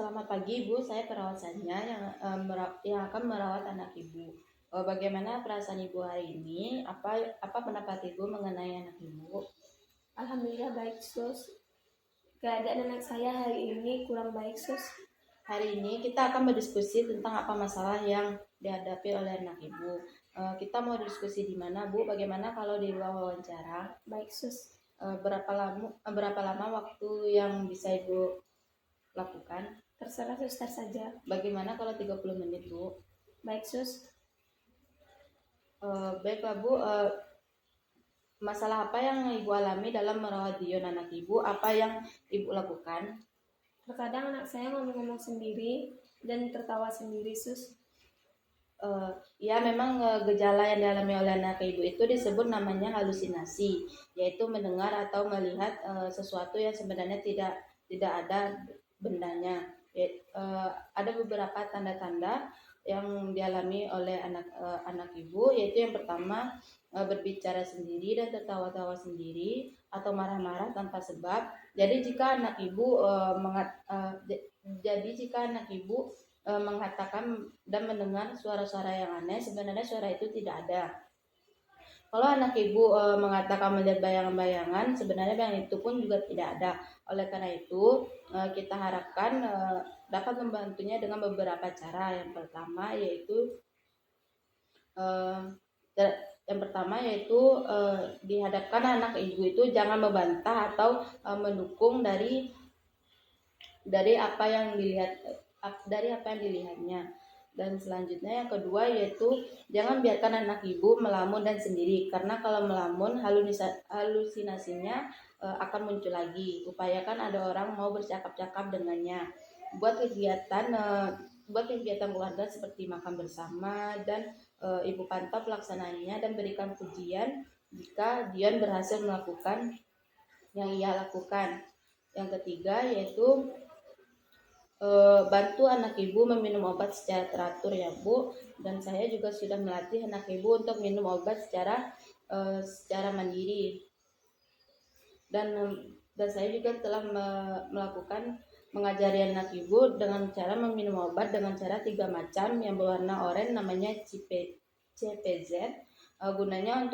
Selamat pagi Ibu, saya perawat Sania yang akan merawat anak Ibu. Bagaimana perasaan Ibu hari ini? Apa pendapat Ibu mengenai anak Ibu? Alhamdulillah baik, Sus. Keadaan anak saya hari ini kurang baik, Sus. Hari ini kita akan berdiskusi tentang apa masalah yang dihadapi oleh anak Ibu. Kita mau diskusi di mana, Bu? Bagaimana kalau di ruang wawancara? Baik, Sus. Berapa lama waktu yang bisa Ibu lakukan? Terserah suster saja. Bagaimana kalau 30 menit, Bu? Baik, Sus. Baiklah, Bu. Masalah apa yang Ibu alami dalam merawat Dion anak Ibu? Apa yang Ibu lakukan? Terkadang anak saya ngomong-ngomong sendiri dan tertawa sendiri, Sus. Ya, memang gejala yang dialami oleh anak Ibu itu disebut namanya halusinasi, yaitu mendengar atau melihat sesuatu yang sebenarnya tidak ada bendanya. Ada beberapa tanda-tanda yang dialami oleh anak Ibu, yaitu yang pertama berbicara sendiri dan tertawa-tawa sendiri atau marah-marah tanpa sebab. Jadi jika anak Ibu mengatakan dan mendengar suara-suara yang aneh, sebenarnya suara itu tidak ada. Kalau anak Ibu mengatakan melihat bayangan-bayangan, sebenarnya bayangan itu pun juga tidak ada. Oleh karena itu, kita harapkan dapat membantunya dengan beberapa cara. Yang pertama yaitu dihadapkan anak Ibu itu jangan membantah atau mendukung dari apa yang dilihatnya. Dan selanjutnya yang kedua yaitu jangan biarkan anak Ibu melamun dan sendiri, karena kalau melamun halusinasinya akan muncul lagi. Upayakan ada orang mau bercakap-cakap dengannya. Buat kegiatan keluarga seperti makan bersama, dan Ibu pantau pelaksanaannya dan berikan pujian jika Dion berhasil melakukan yang ia lakukan. Yang ketiga yaitu bantu anak Ibu meminum obat secara teratur ya Bu, dan saya juga sudah melatih anak Ibu untuk minum obat secara mandiri, dan saya juga telah mengajari anak Ibu dengan cara meminum obat dengan cara 3 macam yang berwarna oranye, namanya CPZ, gunanya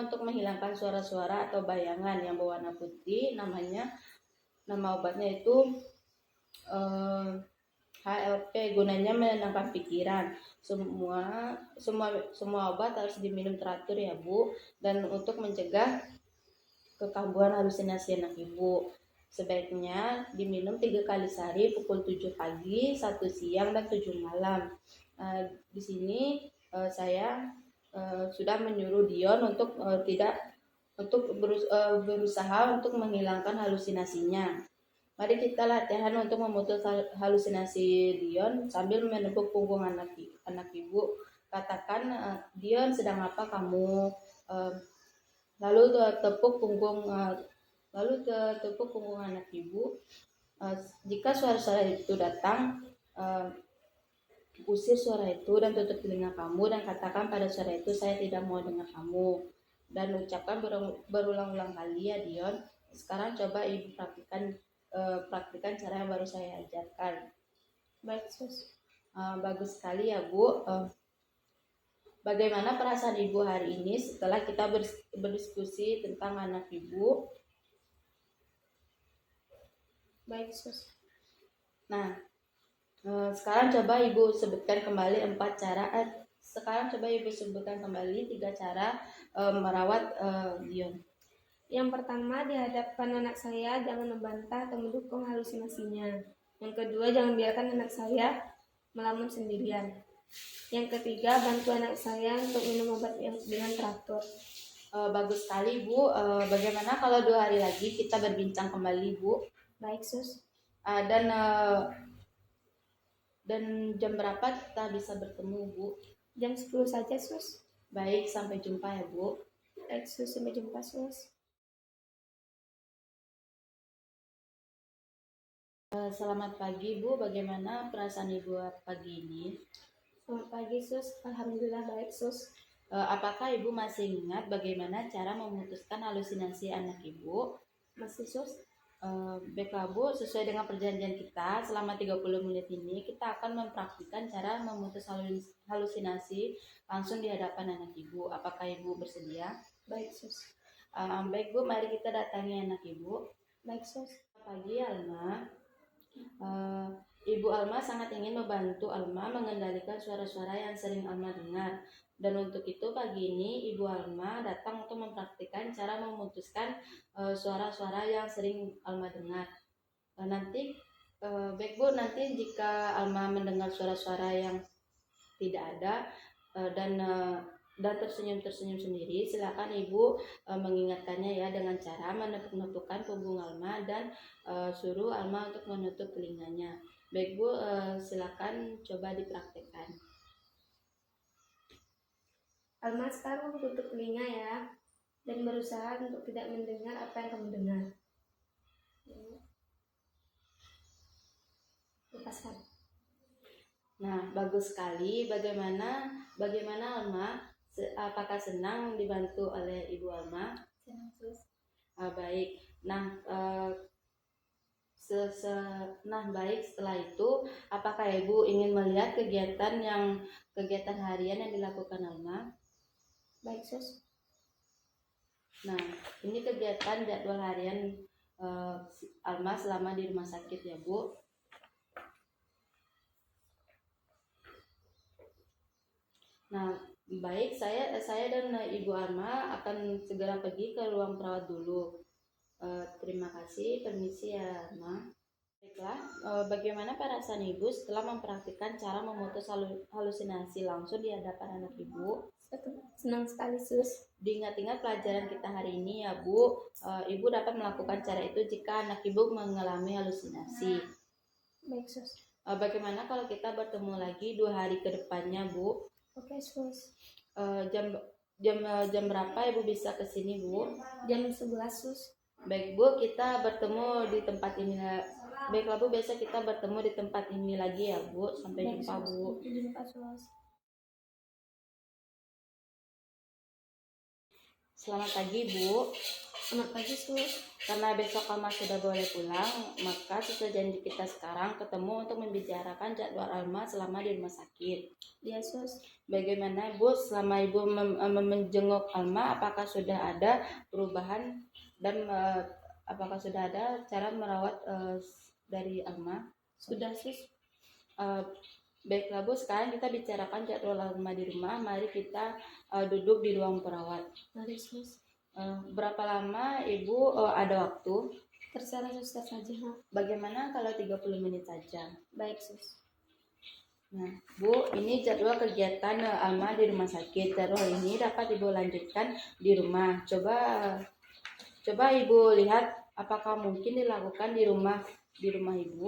untuk menghilangkan suara-suara atau bayangan. Yang berwarna putih nama obatnya itu HLP, gunanya menenangkan pikiran. Semua obat harus diminum teratur ya Bu, dan untuk mencegah kekambuhan halusinasi anak Ibu, sebaiknya diminum 3 kali sehari, pukul 7 pagi, 1 siang, dan 7 malam. Di sini saya sudah menyuruh Dion untuk berusaha untuk menghilangkan halusinasinya. Mari kita latihan untuk memutus halusinasi Dion sambil menepuk punggung anak Ibu. Katakan, Dion, sedang apa kamu? Lalu tepuk punggung anak Ibu. Jika suara-suara itu datang, usir suara itu dan tutup telinga kamu dan katakan pada suara itu, saya tidak mau dengar kamu. Dan ucapkan berulang-ulang kali ya Dion. Sekarang coba Ibu praktikan cara yang baru saya ajarkan. Baik, Sus. Bagus sekali ya Bu. Bagaimana perasaan Ibu hari ini setelah kita berdiskusi tentang anak Ibu? Baik, Sus. Nah, sekarang coba Ibu sebutkan kembali 3 cara merawat Dion. Yang pertama, di hadapan anak saya jangan membantah atau mendukung halusinasinya. Yang kedua, jangan biarkan anak saya melamun sendirian. Yang ketiga, bantu anak saya untuk minum obat dengan teratur. Bagus sekali Bu. Bagaimana kalau 2 hari lagi kita berbincang kembali Bu? Baik, Sus. Dan jam berapa kita bisa bertemu Bu? Jam 10 saja, Sus. Baik, sampai jumpa ya Bu. Baik, Sus. Sampai jumpa, Sus. Selamat pagi Bu, bagaimana perasaan Ibu pagi ini? Selamat pagi, Sus. Alhamdulillah baik, Sus. Apakah Ibu masih ingat bagaimana cara memutuskan halusinasi anak Ibu? Masih, Sus. Baiklah Bu, sesuai dengan perjanjian kita, selama 30 menit ini kita akan mempraktikkan cara memutus halusinasi langsung di hadapan anak Ibu. Apakah Ibu bersedia? Baik, Sus. Baik Bu, mari kita datangi anak Ibu. Baik, Sus. Pagi Alma. Ibu Alma sangat ingin membantu Alma mengendalikan suara-suara yang sering Alma dengar. Dan untuk itu pagi ini Ibu Alma datang untuk mempraktikkan cara memutuskan suara-suara yang sering Alma dengar. Nanti baik Bu, nanti jika Alma mendengar suara-suara yang tidak ada dan tersenyum-tersenyum sendiri, silakan Ibu mengingatkannya ya dengan cara menepuk-nepukkan punggung Alma dan suruh Alma untuk menutup telinganya. Baik Bu, silakan coba dipraktekkan. Alma sekarang tutup telinga ya, dan berusaha untuk tidak mendengar apa yang kamu dengar. Lepaskan. Nah, bagus sekali. Bagaimana Alma? Apakah senang dibantu oleh Ibu Alma? Senang, Sus. Baik. Nah, baik, setelah itu apakah Ibu ingin melihat kegiatan harian yang dilakukan Alma? Baik, Sus. Nah, ini kegiatan jadwal harian Alma selama di rumah sakit ya Bu. Nah, baik, saya dan Ibu Alma akan segera pergi ke ruang perawat dulu. Terima kasih, permisi ya Alma. Baiklah, bagaimana perasaan Ibu setelah mempraktikkan cara memutus halusinasi langsung di hadapan anak Ibu? Senang sekali, Sus. Diingat-ingat pelajaran kita hari ini ya Bu, Ibu dapat melakukan cara itu jika anak Ibu mengalami halusinasi. Baik, Sus. Bagaimana kalau kita bertemu lagi 2 hari ke depannya Bu? Oke, Sus. Jam berapa Ibu bisa ke sini Bu? Jam 11, Sus. Baik Bu, kita bertemu di tempat ini. Baiklah Bu, besok kita bertemu di tempat ini lagi ya Bu. Sampai jumpa Bu. Sampai jumpa, Sus. Selamat pagi Bu. Selamat pagi, Sus. Karena besok Alma sudah boleh pulang, maka sesuai janji kita sekarang ketemu untuk membicarakan jadwal Alma selama di rumah sakit. Iya, Sus. Bagaimana Bu, selama Ibu menjenguk Alma, apakah sudah ada perubahan dan apakah sudah ada cara merawat dari Alma? Sudah, Sus. Baiklah Bu, sekarang kita bicarakan jadwal Alma di rumah. Mari kita duduk di ruang perawat. Mari, Sus. Berapa lama Ibu ada waktu? Terserah suster saja. Bagaimana kalau 30 menit saja? Baik, Sus. Nah, Bu, ini jadwal kegiatan Alma di rumah sakit. Jadwal ini dapat Ibu lanjutkan di rumah. Coba Ibu lihat apakah mungkin dilakukan di rumah Ibu.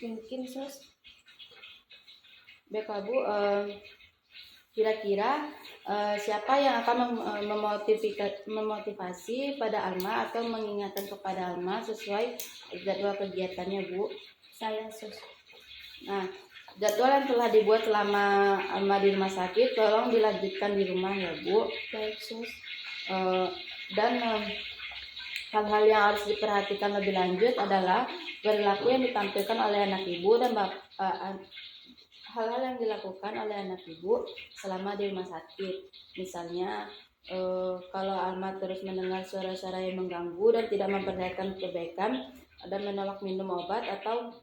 Mungkin, Sus. Baiklah Bu, kira-kira siapa yang akan memotivasi pada Alma atau mengingatkan kepada Alma sesuai jadwal kegiatannya Bu? Saya, Sus. Nah, jadwal yang telah dibuat selama Alma di rumah sakit tolong dilanjutkan di rumah ya Bu. Baik, Sus. Dan hal-hal yang harus diperhatikan lebih lanjut adalah perilaku yang ditampilkan oleh anak Ibu dan hal-hal yang dilakukan oleh anak Ibu selama di rumah sakit. Misalnya kalau Alma terus mendengar suara-suara yang mengganggu dan tidak memperlihatkan kebaikan dan menolak minum obat atau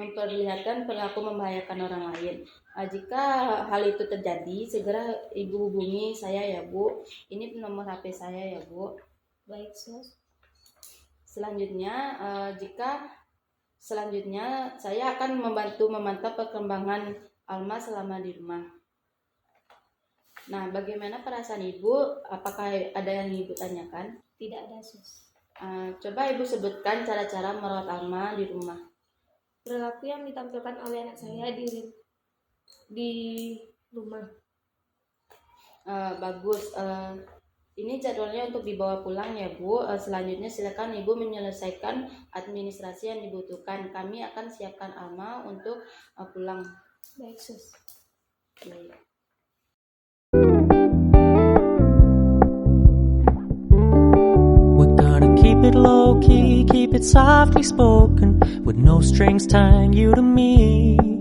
memperlihatkan perilaku membahayakan orang lain. Jika hal itu terjadi, segera Ibu hubungi saya ya Bu. Ini nomor HP saya ya Bu. Baik, Sus. Selanjutnya saya akan membantu memantau perkembangan Alma selama di rumah. Nah, bagaimana perasaan Ibu? Apakah ada yang Ibu tanyakan? Tidak ada, Sus. Coba Ibu sebutkan cara-cara merawat Alma di rumah. Perilaku yang ditampilkan oleh anak saya di rumah. Bagus. Ini jadwalnya untuk dibawa pulang ya Bu. Selanjutnya silakan Ibu menyelesaikan administrasi yang dibutuhkan. Kami akan siapkan Alma untuk pulang. Baik, Sus. Baik. We're gonna keep it low key, keep it softly spoken, with no strings tying you to me.